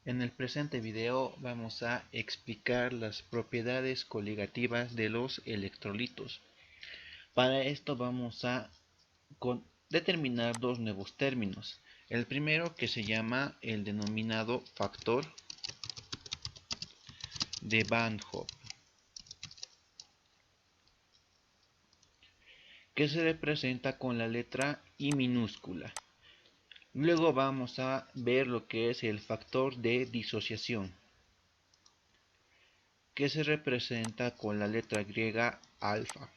En el presente video vamos a explicar las propiedades coligativas de los electrolitos. Para esto vamos a determinar dos nuevos términos. El primero, que se llama el denominado factor de Van Hoff, que se representa con la letra I minúscula. Luego vamos a ver lo que es el factor de disociación, que se representa con la letra griega alfa.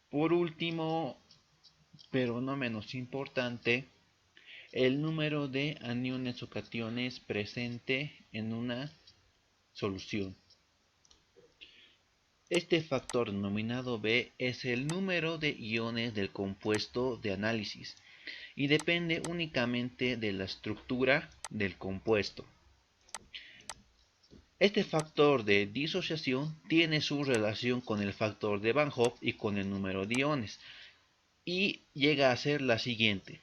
Por último, pero no menos importante, el número de aniones o cationes presente en una solución. Este factor denominado B es el número de iones del compuesto de análisis y depende únicamente de la estructura del compuesto. Este factor de disociación tiene su relación con el factor de Van Hoff y con el número de iones, y llega a ser la siguiente.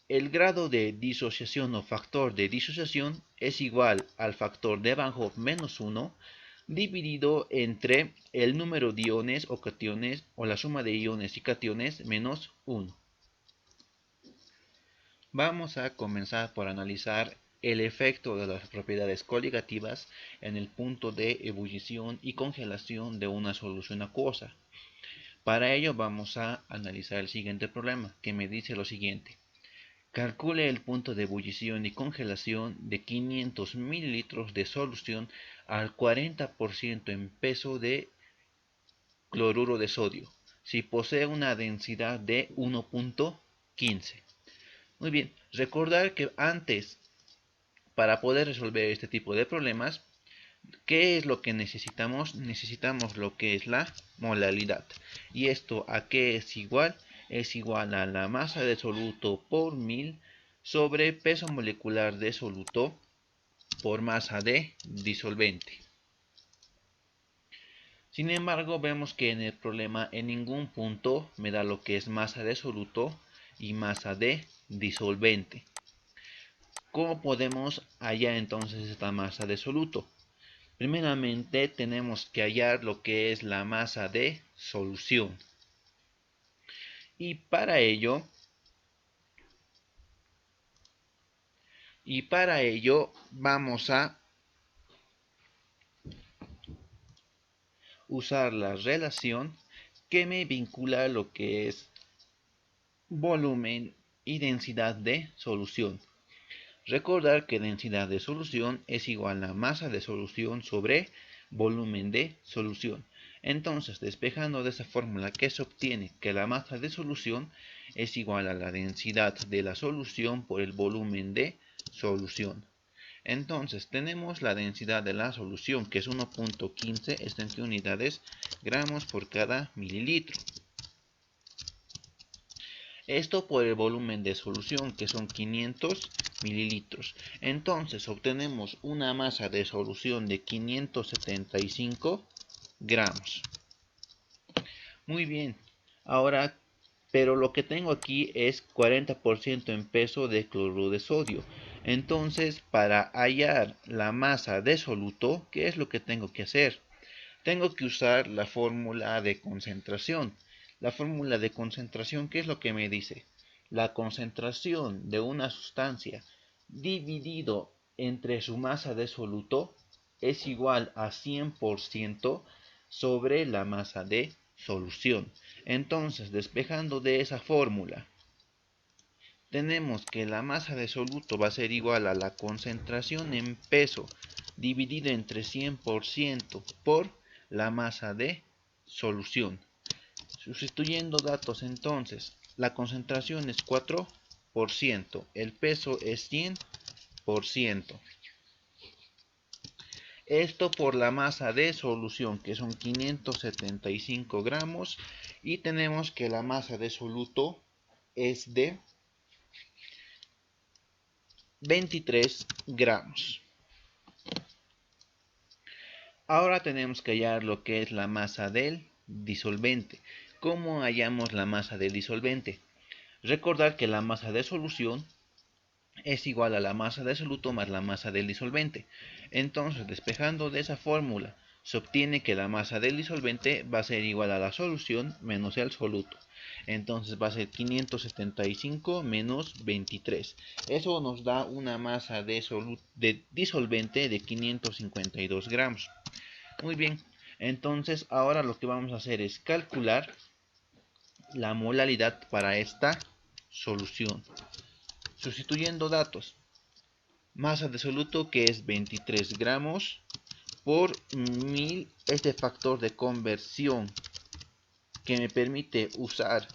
El grado de disociación o factor de disociación es igual al factor de Van Hoff menos 1 dividido entre el número de iones o cationes o la suma de iones y cationes menos 1. Vamos a comenzar por analizar el efecto de las propiedades coligativas en el punto de ebullición y congelación de una solución acuosa. Para ello vamos a analizar el siguiente problema, que me dice lo siguiente. Calcule el punto de ebullición y congelación de 500 ml de solución al 40% en peso de cloruro de sodio, si posee una densidad de 1.15. Muy bien, recordar que antes, para poder resolver este tipo de problemas, ¿qué es lo que necesitamos? Necesitamos lo que es la molaridad. ¿Y esto a qué es igual? Es igual a la masa de soluto por 1000 sobre peso molecular de soluto por masa de disolvente. Sin embargo, vemos que en el problema en ningún punto me da lo que es masa de soluto y masa de disolvente. ¿Cómo podemos hallar entonces esta masa de soluto? Primeramente tenemos que hallar lo que es la masa de solución. Y para ello vamos a usar la relación que me vincula lo que es volumen y densidad de solución. Recordar que densidad de solución es igual a masa de solución sobre volumen de solución. Entonces, despejando de esa fórmula, que se obtiene que la masa de solución es igual a la densidad de la solución por el volumen de solución. Entonces, tenemos la densidad de la solución, que es 1.15, ¿esto en qué unidades? Gramos por cada mililitro. Esto por el volumen de solución, que son 500 mililitros. Entonces obtenemos una masa de solución de 575 gramos. Muy bien. Ahora, pero lo que tengo aquí es 40% en peso de cloruro de sodio. Entonces, para hallar la masa de soluto, ¿qué es lo que tengo que hacer? Tengo que usar la fórmula de concentración. La fórmula de concentración, ¿qué es lo que me dice? La concentración de una sustancia dividido entre su masa de soluto es igual a 100% sobre la masa de solución. Entonces, despejando de esa fórmula, tenemos que la masa de soluto va a ser igual a la concentración en peso dividido entre 100% por la masa de solución. Sustituyendo datos, entonces, la concentración es 4%, el peso es 100%. Esto por la masa de solución, que son 575 gramos, y tenemos que la masa de soluto es de 23 gramos. Ahora tenemos que hallar lo que es la masa del disolvente. ¿Cómo hallamos la masa del disolvente? Recordar que la masa de solución es igual a la masa del soluto más la masa del disolvente. Entonces, despejando de esa fórmula, se obtiene que la masa del disolvente va a ser igual a la solución menos el soluto. Entonces va a ser 575 menos 23. Eso nos da una masa de disolvente de 552 gramos. Muy bien, entonces ahora lo que vamos a hacer es calcular la molaridad para esta solución. Sustituyendo datos, masa de soluto que es 23 gramos por 1000, este factor de conversión que me permite usar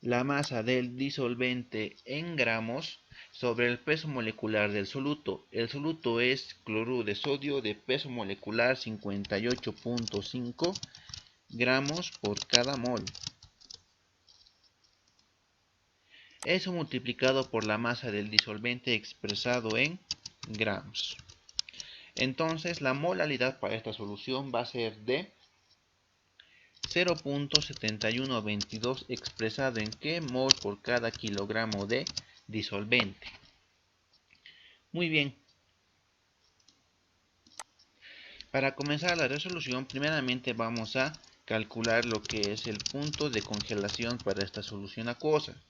la masa del disolvente en gramos sobre el peso molecular del soluto. El soluto es cloruro de sodio de peso molecular 58.5 gramos por cada mol. Eso multiplicado por la masa del disolvente expresado en gramos. Entonces la molaridad para esta solución va a ser de 0.7122 expresado en ¿qué? Mol por cada kilogramo de disolvente. Muy bien. Para comenzar la resolución, primeramente vamos a calcular lo que es el punto de congelación para esta solución acuosa.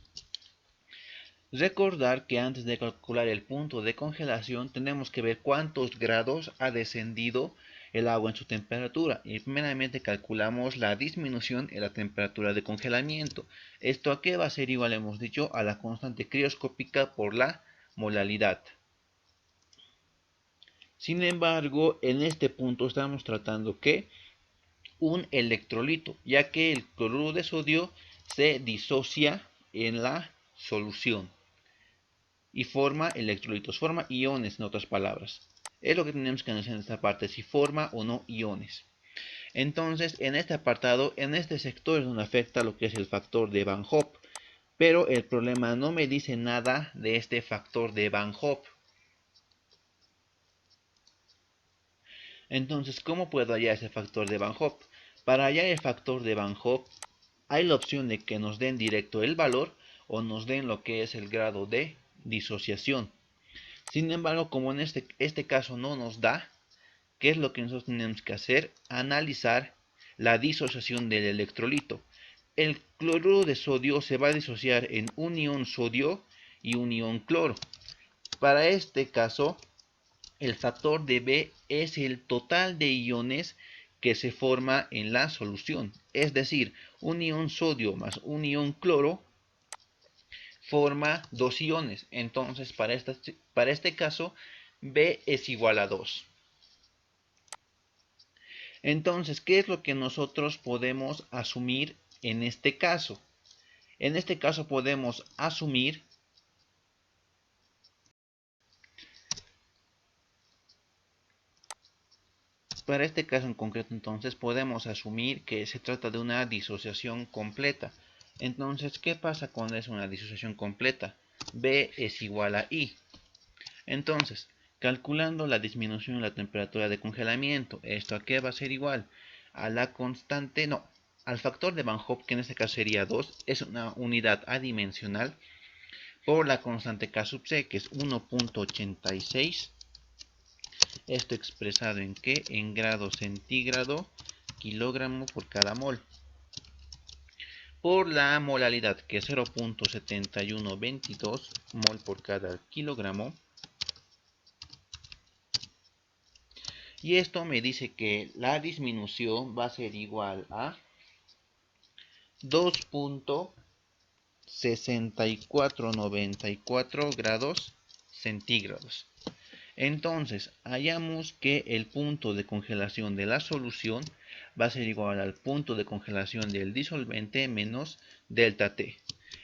Recordar que antes de calcular el punto de congelación tenemos que ver cuántos grados ha descendido el agua en su temperatura y primeramente calculamos la disminución en la temperatura de congelamiento. ¿Esto a qué va a ser igual? Hemos dicho a la constante crioscópica por la molaridad. Sin embargo, en este punto estamos tratando que un electrolito, ya que el cloruro de sodio se disocia en la solución y forma electrolitos, forma iones en otras palabras. Es lo que tenemos que analizar en esta parte, si forma o no iones. Entonces, en este apartado, en este sector es donde afecta lo que es el factor de Van Hoff, pero el problema no me dice nada de este factor de Van Hoff. Entonces, ¿cómo puedo hallar ese factor de Van Hoff? Para hallar el factor de Van Hoff, hay la opción de que nos den directo el valor o nos den lo que es el grado de disociación. Sin embargo, como en este caso no nos da, ¿qué es lo que nosotros tenemos que hacer? Analizar la disociación del electrolito. El cloruro de sodio se va a disociar en un ion sodio y un ion cloro. Para este caso, el factor de B es el total de iones que se forma en la solución. Es decir, un ion sodio más un ion cloro forma dos iones. Entonces, para este caso, B es igual a 2. Entonces, ¿qué es lo que nosotros podemos asumir en este caso? En este caso podemos asumir para este caso en concreto, entonces, podemos asumir que se trata de una disociación completa. Entonces, ¿qué pasa cuando es una disociación completa? B es igual a I. Entonces, calculando la disminución en la temperatura de congelamiento, ¿esto a qué va a ser igual? A la constante, no, al factor de Van Hoff, que en este caso sería 2, es una unidad adimensional, por la constante K sub C, que es 1.86. Esto expresado en ¿qué? En grado centígrado kilogramo por cada mol. Por la molaridad, que es 0.7122 mol por cada kilogramo. Y esto me dice que la disminución va a ser igual a 2.6494 grados centígrados. Entonces, hallamos que el punto de congelación de la solución va a ser igual al punto de congelación del disolvente menos delta T.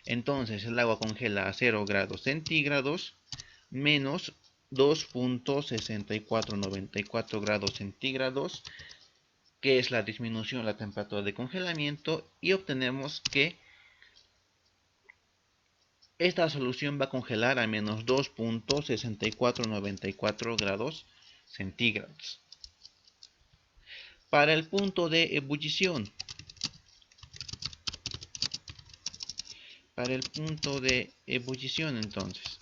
Entonces, el agua congela a 0 grados centígrados menos 2.6494 grados centígrados, que es la disminución de la temperatura de congelamiento, y obtenemos que esta solución va a congelar a menos 2.6494 grados centígrados. Para el punto de ebullición, para el punto de ebullición entonces.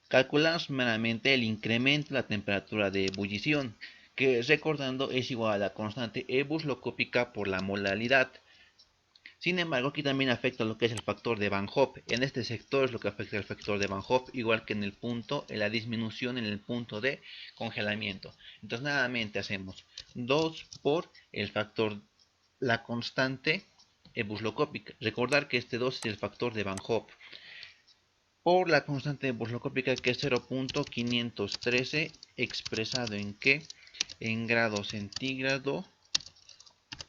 Calculamos meramente el incremento de la temperatura de ebullición, que recordando es igual a la constante ebulliocópica por la molalidad. Sin embargo, aquí también afecta lo que es el factor de Van Hoff. En este sector es lo que afecta el factor de Van Hoff, igual que en el punto, en la disminución en el punto de congelamiento. Entonces, nuevamente hacemos 2 por el factor, la constante ebulliocópica. Recordar que este 2 es el factor de Van Hoff. Por la constante ebulliocópica que es 0.513 expresado en ¿qué? En grado centígrado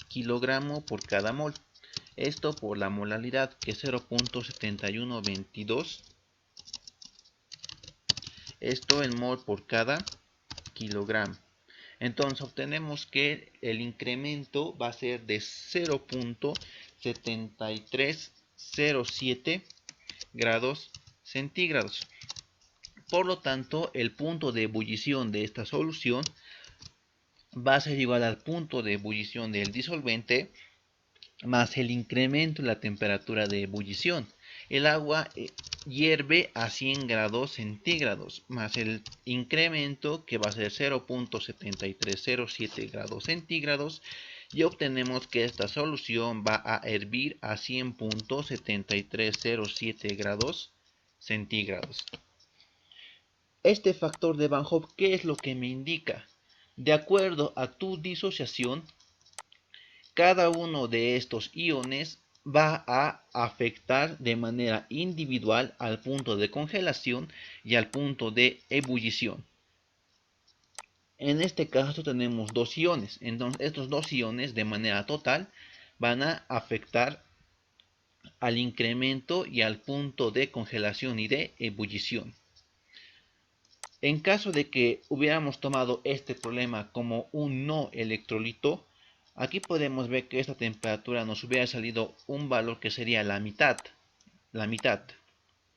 kilogramo por cada mol. Esto por la molalidad que es 0.7122. Esto en mol por cada kilogramo. Entonces obtenemos que el incremento va a ser de 0.7307 grados centígrados. Por lo tanto, el punto de ebullición de esta solución va a ser igual al punto de ebullición del disolvente más el incremento en la temperatura de ebullición. El agua hierve a 100 grados centígrados más el incremento que va a ser 0.7307 grados centígrados y obtenemos que esta solución va a hervir a 100.7307 grados centígrados. Este factor de Van Hoff, ¿qué es lo que me indica? De acuerdo a tu disociación, cada uno de estos iones va a afectar de manera individual al punto de congelación y al punto de ebullición. En este caso tenemos dos iones, entonces estos dos iones de manera total van a afectar al incremento y al punto de congelación y de ebullición. En caso de que hubiéramos tomado este problema como un no electrolito, aquí podemos ver que esta temperatura nos hubiera salido un valor que sería la mitad,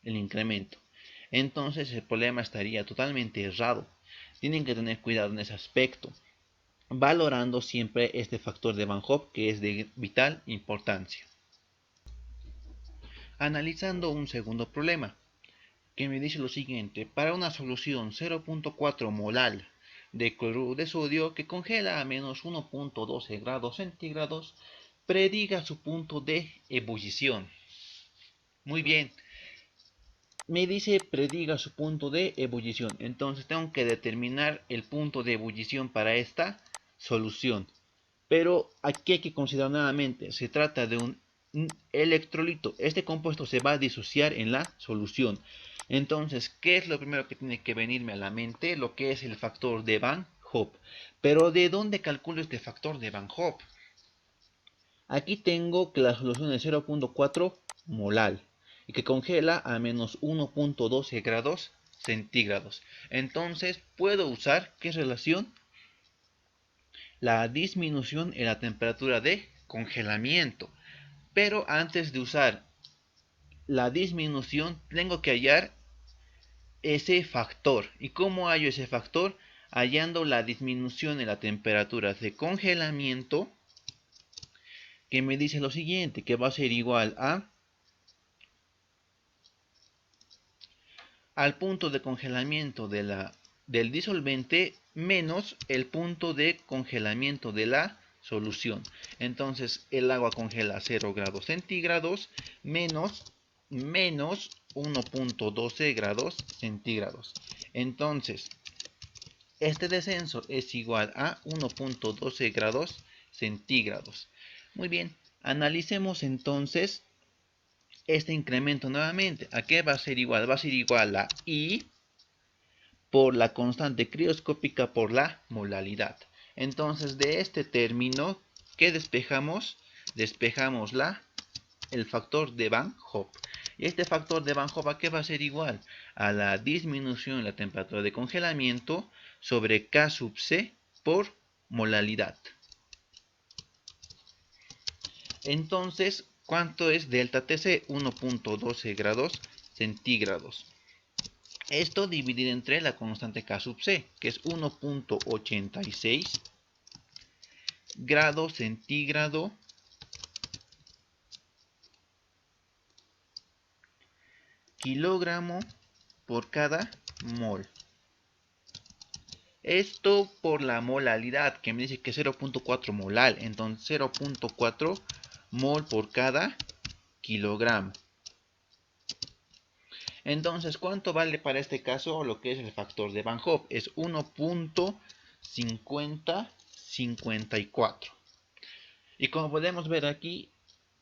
el incremento. Entonces el problema estaría totalmente errado. Tienen que tener cuidado en ese aspecto, valorando siempre este factor de Van Hoff que es de vital importancia. Analizando un segundo problema, que me dice lo siguiente: para una solución 0.4 molar de cloruro de sodio que congela a menos 1.12 grados centígrados, prediga su punto de ebullición. Muy bien, me dice prediga su punto de ebullición, entonces tengo que determinar el punto de ebullición para esta solución. Pero aquí hay que considerar nuevamente, se trata de un electrolito. Este compuesto se va a disociar en la solución. Entonces, ¿qué es lo primero que tiene que venirme a la mente? Lo que es el factor de Van Hoff. Pero ¿de dónde calculo este factor de Van Hoff? Aquí tengo que la solución es 0.4 molar y que congela a menos 1.12 grados centígrados. Entonces, puedo usar ¿qué relación? La disminución en la temperatura de congelamiento. Pero antes de usar la disminución, tengo que hallar ese factor. ¿Y cómo hallo ese factor? Hallando la disminución en la temperatura de congelamiento, que me dice lo siguiente, que va a ser igual al punto de congelamiento del disolvente menos el punto de congelamiento de la solución. Entonces el agua congela a 0 grados centígrados menos 1.12 grados centígrados. Entonces este descenso es igual a 1.12 grados centígrados. Muy bien, analicemos entonces este incremento nuevamente. ¿A qué va a ser igual? Va a ser igual a I por la constante crioscópica por la molalidad. Entonces de este término, ¿qué despejamos? Despejamos el factor de Van Hoff. Y este factor de Van Hoff, ¿a qué va a ser igual? A la disminución en la temperatura de congelamiento sobre K sub C por molalidad. Entonces, ¿cuánto es delta Tc? 1.12 grados centígrados. Esto dividido entre la constante K sub C, que es 1.86 grados centígrado kilogramo por cada mol. Esto por la molalidad, que me dice que 0.4 molal, entonces 0.4 mol por cada kilogramo. Entonces, ¿cuánto vale para este caso lo que es el factor de Van Hoff? Es 1.5054. Y como podemos ver aquí,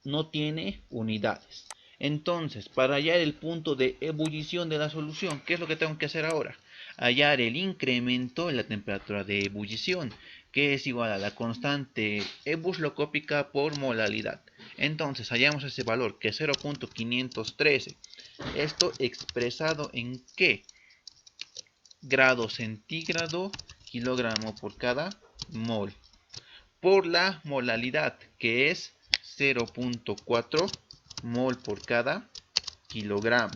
no tiene unidades. Entonces, para hallar el punto de ebullición de la solución, ¿qué es lo que tengo que hacer ahora? Hallar el incremento en la temperatura de ebullición, que es igual a la constante ebulliocópica por molalidad. Entonces, hallamos ese valor, que es 0.513. Esto expresado en ¿qué? Grado centígrado kilogramo por cada mol. Por la molalidad, que es 0.4 mol por cada kilogramo.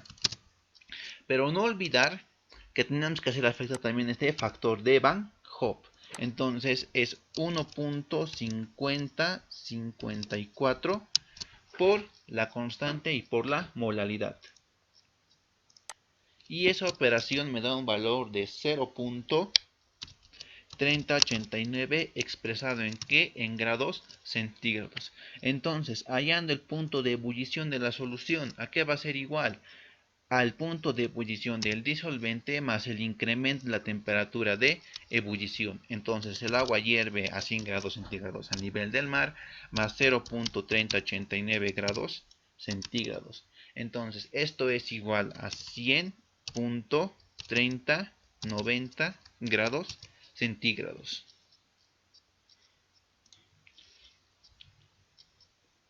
Pero no olvidar que tenemos que hacer afectar también este factor de Van Hoff. Entonces es 1.5054 por la constante y por la molalidad. Y esa operación me da un valor de 0.3089 expresado en ¿qué? En grados centígrados. Entonces, hallando el punto de ebullición de la solución, ¿a qué va a ser igual? Al punto de ebullición del disolvente más el incremento de la temperatura de ebullición. Entonces, el agua hierve a 100 grados centígrados a nivel del mar más 0.3089 grados centígrados. Entonces, esto es igual a 100.3090 grados centígrados.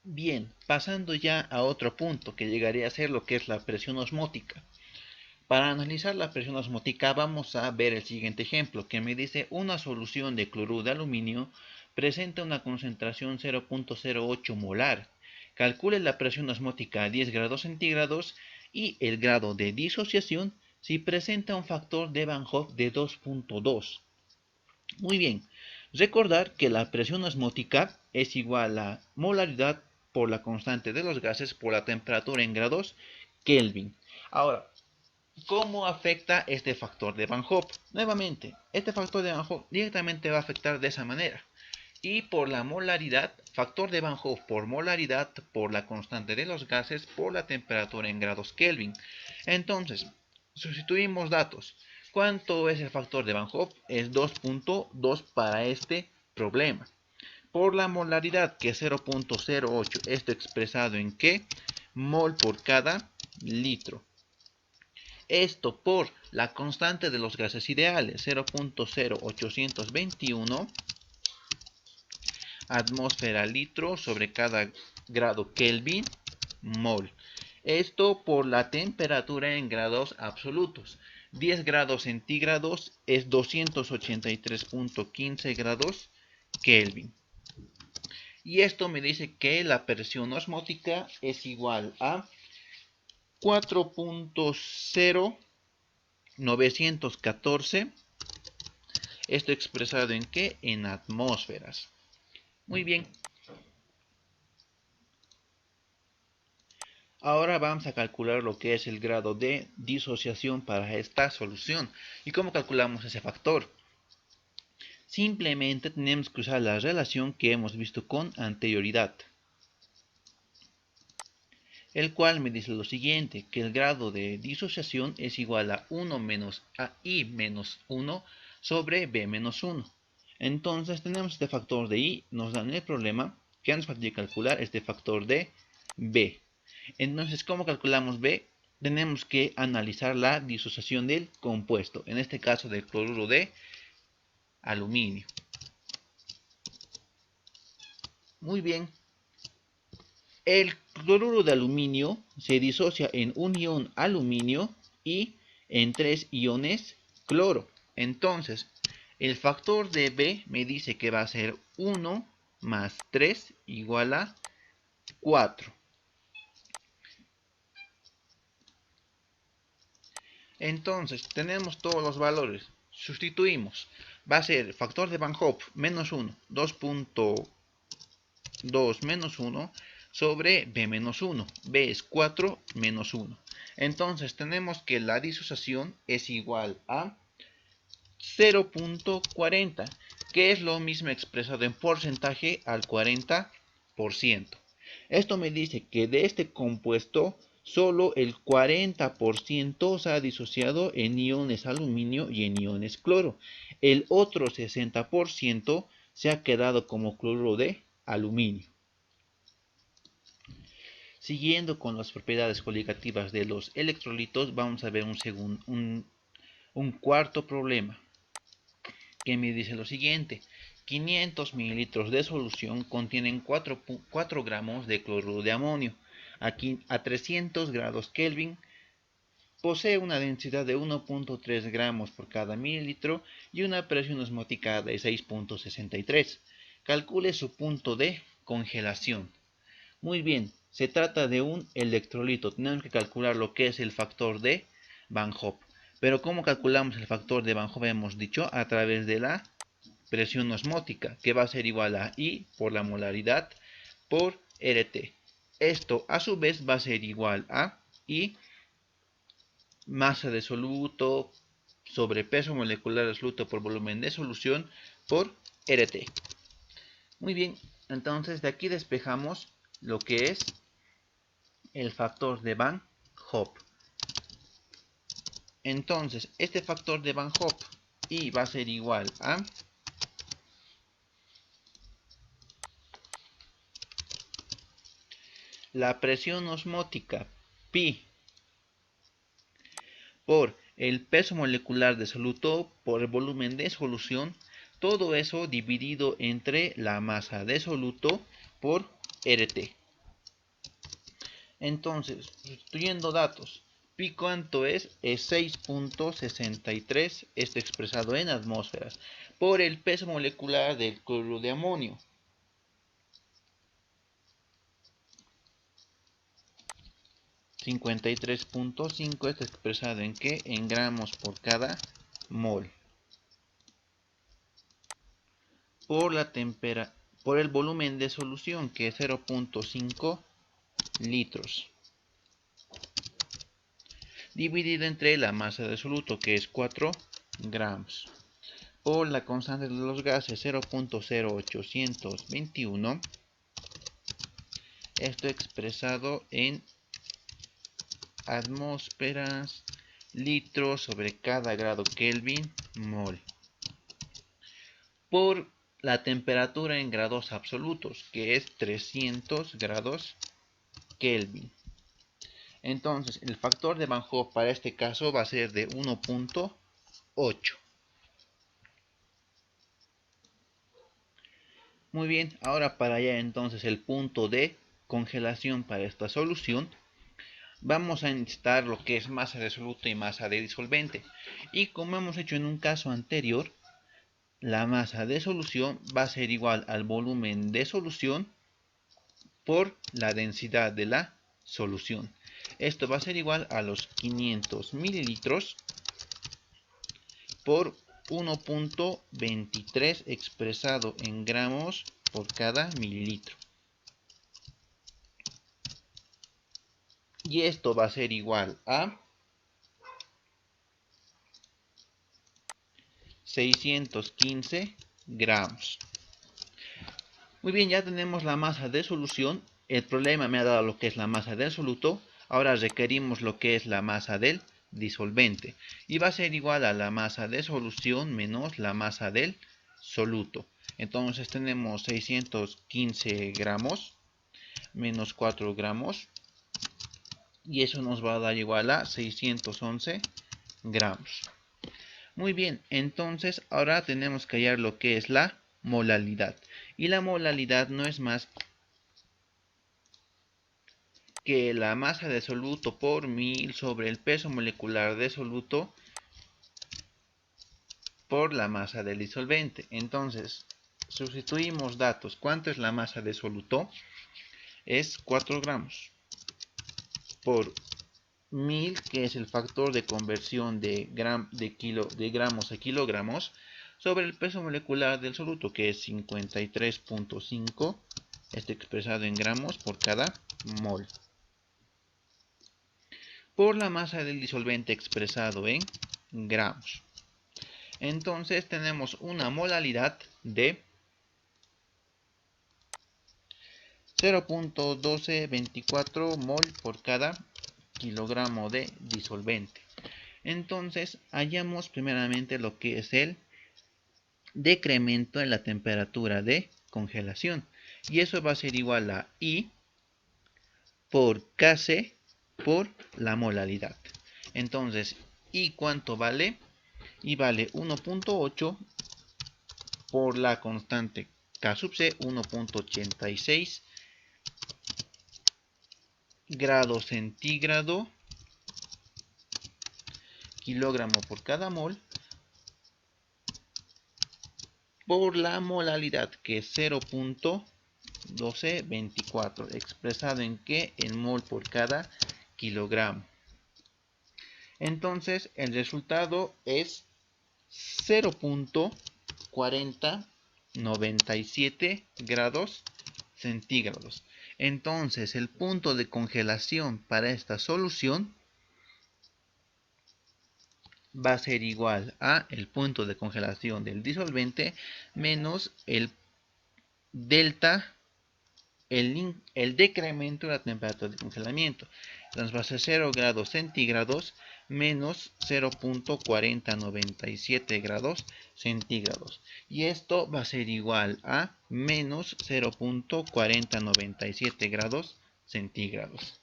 Bien, pasando ya a otro punto que llegaría a ser lo que es la presión osmótica. Para analizar la presión osmótica vamos a ver el siguiente ejemplo que me dice una solución de cloruro de aluminio presenta una concentración 0.08 molar. Calcule la presión osmótica a 10 grados centígrados y el grado de disociación si presenta un factor de Van Hoff de 2.2. Muy bien, recordar que la presión osmótica es igual a molaridad por la constante de los gases por la temperatura en grados Kelvin. Ahora, ¿cómo afecta este factor de Van Hoff? Nuevamente, este factor de Van Hoff directamente va a afectar de esa manera. Y por la molaridad, factor de Van Hoff por molaridad por la constante de los gases por la temperatura en grados Kelvin. Entonces, sustituimos datos. ¿Cuánto es el factor de Van Hoff? Es 2.2 para este problema. Por la molaridad, que es 0.08, esto expresado en ¿qué? Mol por cada litro. Esto por la constante de los gases ideales, 0.0821 atmósfera litro sobre cada grado Kelvin mol. Esto por la temperatura en grados absolutos. 10 grados centígrados es 283.15 grados Kelvin. Y esto me dice que la presión osmótica es igual a 4.0914. Esto expresado en ¿qué? En atmósferas. Muy bien. Ahora vamos a calcular lo que es el grado de disociación para esta solución. ¿Y cómo calculamos ese factor? Simplemente tenemos que usar la relación que hemos visto con anterioridad, el cual me dice lo siguiente, que el grado de disociación es igual a 1 menos a I menos 1 sobre B menos 1. Entonces tenemos este factor de I, nos dan el problema que nos falta calcular este factor de B. Entonces, ¿cómo calculamos B? Tenemos que analizar la disociación del compuesto, en este caso del cloruro de aluminio. Muy bien. El cloruro de aluminio se disocia en un ion aluminio y en 3 iones cloro. Entonces, el factor de B me dice que va a ser 1 más 3 igual a 4. Entonces, tenemos todos los valores. Sustituimos. Va a ser factor de Van Hoff menos 1, 2.2 menos 1 sobre B menos 1. B es 4 menos 1. Entonces, tenemos que la disociación es igual a 0.40, que es lo mismo expresado en porcentaje al 40%. Esto me dice que de este compuesto solo el 40% se ha disociado en iones aluminio y en iones cloro. El otro 60% se ha quedado como cloruro de aluminio. Siguiendo con las propiedades coligativas de los electrolitos, vamos a ver un cuarto problema, que me dice lo siguiente: 500 mililitros de solución contienen 4 gramos de cloruro de amonio. Aquí a 300 grados Kelvin posee una densidad de 1.3 gramos por cada mililitro y una presión osmótica de 6.63. Calcule su punto de congelación. Muy bien, se trata de un electrolito. Tenemos que calcular lo que es el factor de Van Hoff. Pero ¿cómo calculamos el factor de Van Hoff? Hemos dicho a través de la presión osmótica, que va a ser igual a I por la molaridad por RT. Esto a su vez va a ser igual a I masa de soluto sobre peso molecular de soluto por volumen de solución por RT. Muy bien, entonces de aquí despejamos lo que es el factor de Van Hoff. Entonces, este factor de Van Hoff I va a ser igual a la presión osmótica pi por el peso molecular de soluto por el volumen de solución, todo eso dividido entre la masa de soluto por RT. Entonces, sustituyendo datos, pi cuánto es 6.63, esto expresado en atmósferas, por el peso molecular del cloruro de amonio. 53.5, está expresado en ¿qué? En gramos por cada mol. Por el volumen de solución, que es 0.5 litros. Dividido entre la masa de soluto, que es 4 gramos. Por la constante de los gases, 0.0821. Esto expresado en atmósferas, litros sobre cada grado Kelvin, mol. Por la temperatura en grados absolutos, que es 300 grados Kelvin. Entonces, el factor de Van Hoff para este caso va a ser de 1.8. Muy bien, ahora para hallar entonces el punto de congelación para esta solución, vamos a necesitar lo que es masa de soluto y masa de disolvente. Y como hemos hecho en un caso anterior, la masa de solución va a ser igual al volumen de solución por la densidad de la solución. Esto va a ser igual a los 500 mililitros por 1.23 expresado en gramos por cada mililitro. Y esto va a ser igual a 615 gramos. Muy bien, ya tenemos la masa de solución. El problema me ha dado lo que es la masa del soluto. Ahora requerimos lo que es la masa del disolvente. Y va a ser igual a la masa de solución menos la masa del soluto. Entonces tenemos 615 gramos menos 4 gramos. Y eso nos va a dar igual a 611 gramos. Muy bien, entonces ahora tenemos que hallar lo que es la molalidad. Y la molalidad no es más que la masa de soluto por 1000 sobre el peso molecular de soluto por la masa del disolvente. Entonces, sustituimos datos. ¿Cuánto es la masa de soluto? Es 4 gramos por 1000, que es el factor de conversión de gramos a kilogramos, sobre el peso molecular del soluto, que es 53.5, expresado en gramos por cada mol, por la masa del disolvente expresado en gramos. Entonces tenemos una molaridad de 0.1224 mol por cada kilogramo de disolvente. Entonces hallamos primeramente lo que es el decremento en la temperatura de congelación, y eso va a ser igual a I por Kc por la molaridad. Entonces, ¿y cuánto vale? Y vale 1.8 por la constante K sub C, 1.86 grados centígrado kilogramo por cada mol, por la molaridad, que es 0.1224, expresado en que en mol por cada kilogramo. Entonces el resultado es 0.4097 grados centígrados. Entonces el punto de congelación para esta solución va a ser igual a el punto de congelación del disolvente menos el delta, el decremento de la temperatura de congelamiento. Entonces va a ser 0 grados centígrados menos 0.4097 grados centígrados. Y esto va a ser igual a menos 0.4097 grados centígrados.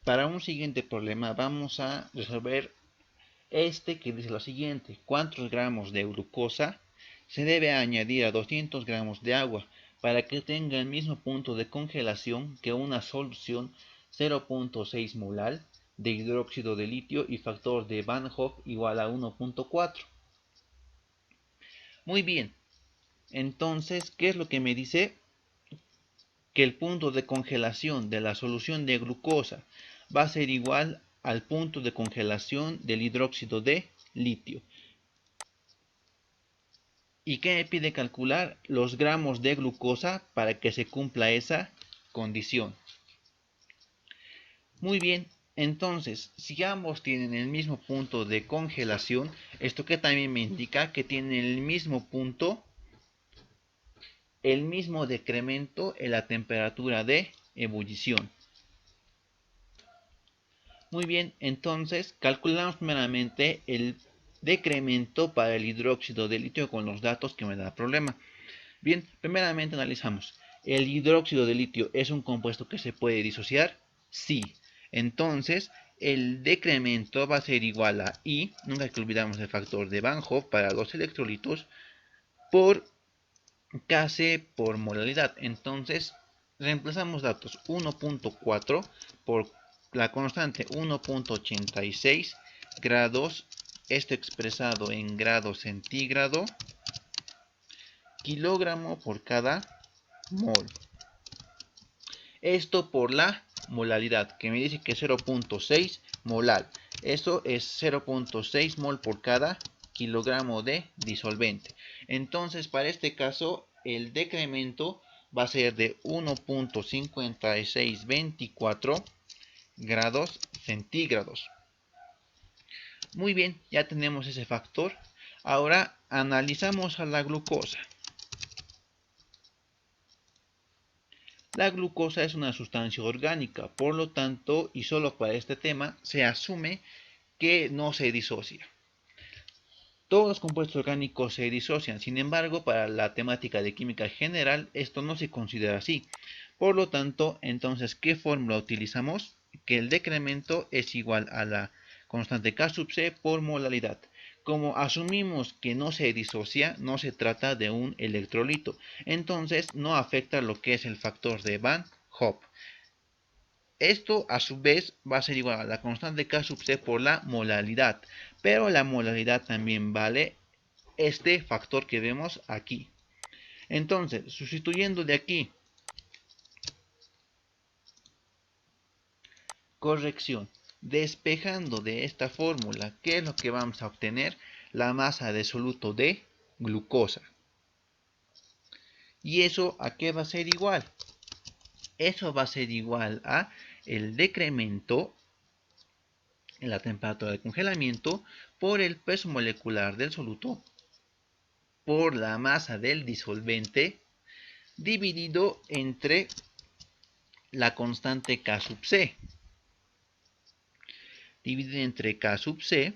Para un siguiente problema vamos a resolver este, que dice lo siguiente: ¿cuántos gramos de glucosa se debe añadir a 200 gramos de agua para que tenga el mismo punto de congelación que una solución 0.6 molar de hidróxido de litio y factor de Van Hoff igual a 1.4? Muy bien, entonces, ¿qué es lo que me dice? Que el punto de congelación de la solución de glucosa va a ser igual al punto de congelación del hidróxido de litio. ¿Y qué me pide? Calcular los gramos de glucosa para que se cumpla esa condición. Muy bien, entonces, si ambos tienen el mismo punto de congelación, esto que también me indica que tienen el mismo punto, el mismo decremento en la temperatura de ebullición. Muy bien, entonces calculamos primeramente el decremento para el hidróxido de litio con los datos que me da el problema. Bien, primeramente analizamos. ¿El hidróxido de litio es un compuesto que se puede disociar? Sí. Entonces, el decremento va a ser igual a I, nunca que olvidamos el factor de Van Hoff para los electrolitos, por Kc por molaridad. Entonces, reemplazamos datos: 1.4 por la constante 1.86 grados, esto expresado en grados centígrado, kilogramo por cada mol. Esto por la molaridad, que me dice que 0.6 molar. Esto es 0.6 mol por cada kilogramo de disolvente. Entonces, para este caso, el decremento va a ser de 1.5624 grados centígrados. Muy bien, ya tenemos ese factor. Ahora analizamos a la glucosa. La glucosa es una sustancia orgánica, por lo tanto, y solo para este tema, se asume que no se disocia. Todos los compuestos orgánicos se disocian, sin embargo, para la temática de química general, esto no se considera así. Por lo tanto, entonces, ¿qué fórmula utilizamos? Que el decremento es igual a la constante K sub C por molaridad. Como asumimos que no se disocia, no se trata de un electrolito, entonces no afecta lo que es el factor de Van Hoff. Esto a su vez va a ser igual a la constante K sub C por la molaridad, pero la molaridad también vale este factor que vemos aquí. Entonces, sustituyendo de aquí Corrección. Despejando de esta fórmula, ¿qué es lo que vamos a obtener? La masa de soluto de glucosa. ¿Y eso a qué va a ser igual? Eso va a ser igual a el decremento en la temperatura de congelamiento por el peso molecular del soluto por la masa del disolvente dividido entre la constante K sub C. Dividido entre K sub C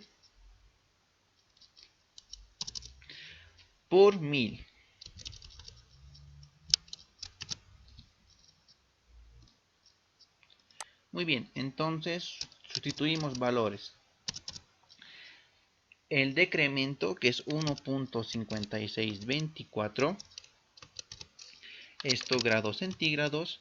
por 1000. Muy bien, entonces sustituimos valores. El decremento, que es 1.5624, esto grados centígrados,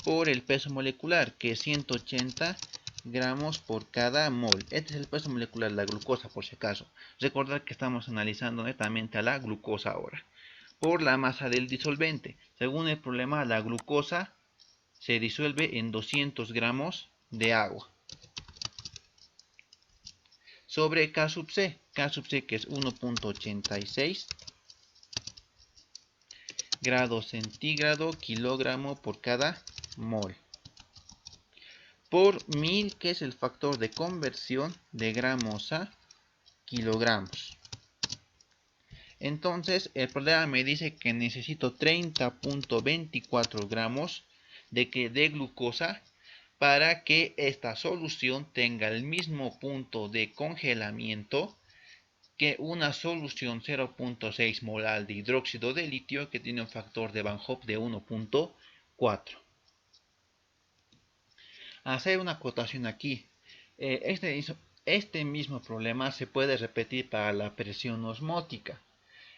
por el peso molecular, que es 180 gramos por cada mol. Este es el peso molecular de la glucosa, por si acaso. Recordar que estamos analizando netamente a la glucosa ahora. Por la masa del disolvente. Según el problema, la glucosa se disuelve en 200 gramos de agua. Sobre K sub C. K sub C, que es 1.86 grados centígrado kilogramo por cada mol. Por 1000, que es el factor de conversión de gramos a kilogramos. Entonces, el problema me dice que necesito 30.24 gramos de glucosa para que esta solución tenga el mismo punto de congelamiento que una solución 0.6 molar de hidróxido de litio que tiene un factor de Van Hoff de 1.4. Hacer una acotación aquí. Este mismo problema se puede repetir para la presión osmótica.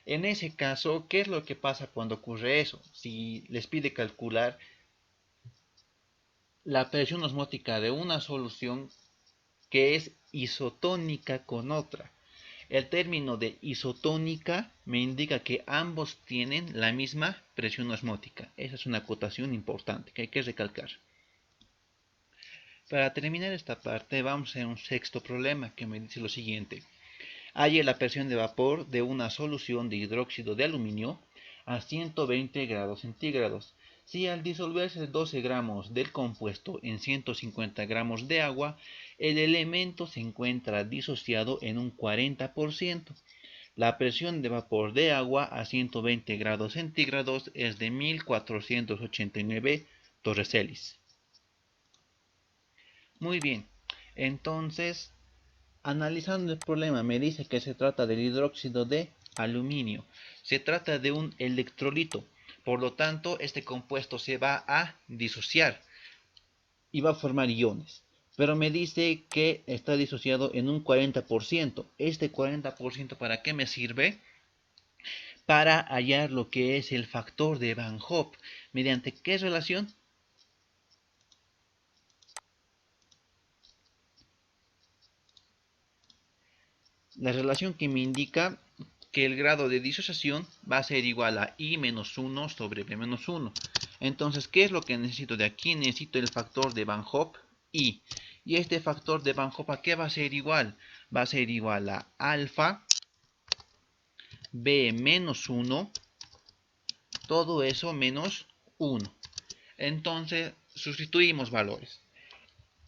En ese caso, ¿qué es lo que pasa cuando ocurre eso? Si les pide calcular la presión osmótica de una solución que es isotónica con otra. El término de isotónica me indica que ambos tienen la misma presión osmótica. Esa es una acotación importante que hay que recalcar. Para terminar esta parte, vamos a hacer un sexto problema que me dice lo siguiente. Halle la presión de vapor de una solución de hidróxido de aluminio a 120 grados centígrados. Si al disolverse 12 gramos del compuesto en 150 gramos de agua, el elemento se encuentra disociado en un 40%. La presión de vapor de agua a 120 grados centígrados es de 1489 torrecellis. Muy bien, entonces, analizando el problema, me dice que se trata del hidróxido de aluminio. Se trata de un electrolito. Por lo tanto, este compuesto se va a disociar y va a formar iones. Pero me dice que está disociado en un 40%. Este 40%, ¿para qué me sirve? Para hallar lo que es el factor de Van Hoff. ¿Mediante qué relación? La relación que me indica que el grado de disociación va a ser igual a I menos 1 sobre B menos 1. Entonces, ¿qué es lo que necesito de aquí? Necesito el factor de Van Hoff, I. Y este factor de Van Hoff, ¿a qué va a ser igual? Va a ser igual a alfa B menos 1, todo eso menos 1. Entonces, sustituimos valores.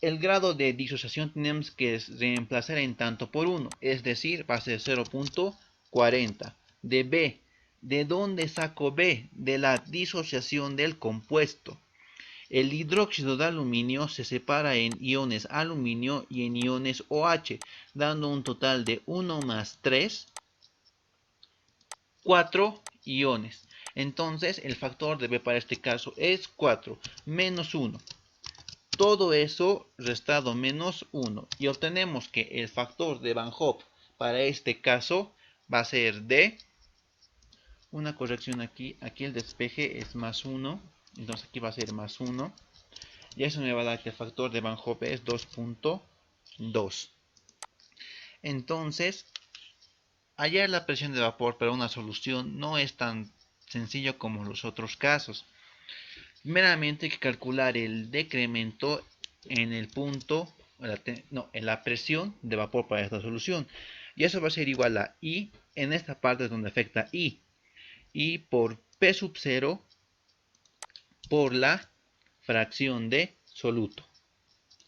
El grado de disociación tenemos que reemplazar en tanto por 1, es decir, va a ser 0.40. De B, ¿de dónde saco B? De la disociación del compuesto. El hidróxido de aluminio se separa en iones aluminio y en iones OH, dando un total de 1 más 3, 4 iones. Entonces, el factor de B para este caso es 4 menos 1. Todo eso restado menos 1 y obtenemos que el factor de Van Hoff para este caso va a ser de, una corrección aquí el despeje es más 1, entonces aquí va a ser más 1 y eso me va a dar que el factor de Van Hoff es 2.2. Entonces, hallar la presión de vapor para una solución no es tan sencillo como los otros casos. Primeramente hay que calcular el decremento en el punto, en la presión de vapor para esta solución. Y eso va a ser igual a I, en esta parte es donde afecta I por P sub 0 por la fracción de soluto.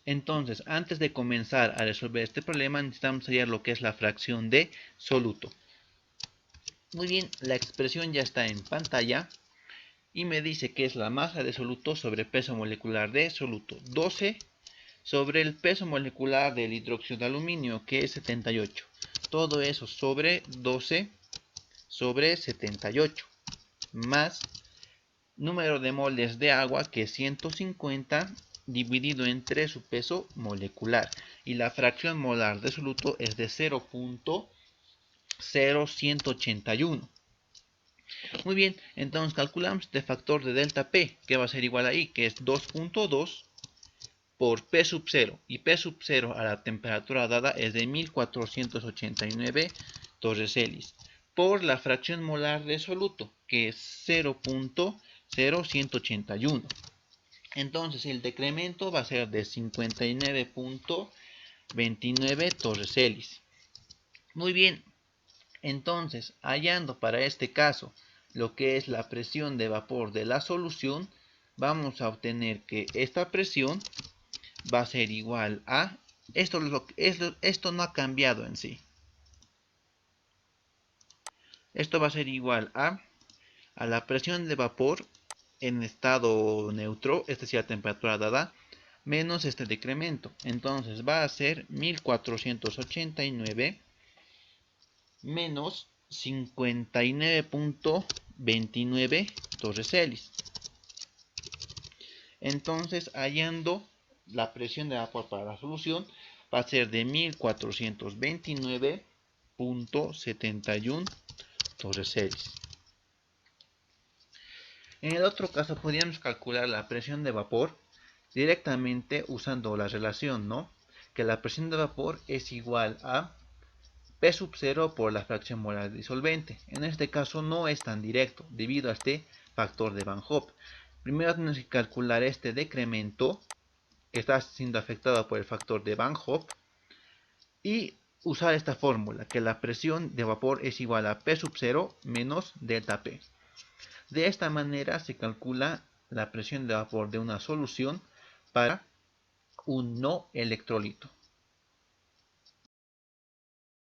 Entonces, antes de comenzar a resolver este problema, necesitamos hallar lo que es la fracción de soluto. Muy bien, la expresión ya está en pantalla y me dice que es la masa de soluto sobre peso molecular de soluto, 12 sobre el peso molecular del hidróxido de aluminio, que es 78. Todo eso sobre 12 sobre 78, más número de moles de agua, que es 150, dividido entre su peso molecular. Y la fracción molar de soluto es de 0.0181. Muy bien, entonces calculamos este factor de delta P, que va a ser igual a I, que es 2.2 por P sub 0. Y P sub 0 a la temperatura dada es de 1489 torres por la fracción molar de soluto, que es 0.0181. Entonces el decremento va a ser de 59.29 torres. Muy bien, entonces hallando para este caso lo que es la presión de vapor de la solución, vamos a obtener que esta presión va a ser igual a, esto no ha cambiado en sí, esto va a ser igual a la presión de vapor en estado neutro, es decir, a temperatura dada, menos este decremento. Entonces va a ser 1489 menos 59.29 torres. Entonces, hallando la presión de vapor para la solución, va a ser de 1429.71 torres. En el otro caso, podríamos calcular la presión de vapor directamente usando la relación, ¿no? Que la presión de vapor es igual a P sub 0 por la fracción molar de disolvente. En este caso no es tan directo debido a este factor de Van Hoff. Primero tenemos que calcular este decremento que está siendo afectado por el factor de Van Hoff y usar esta fórmula, que la presión de vapor es igual a P sub 0 menos delta P. De esta manera se calcula la presión de vapor de una solución para un no electrolito.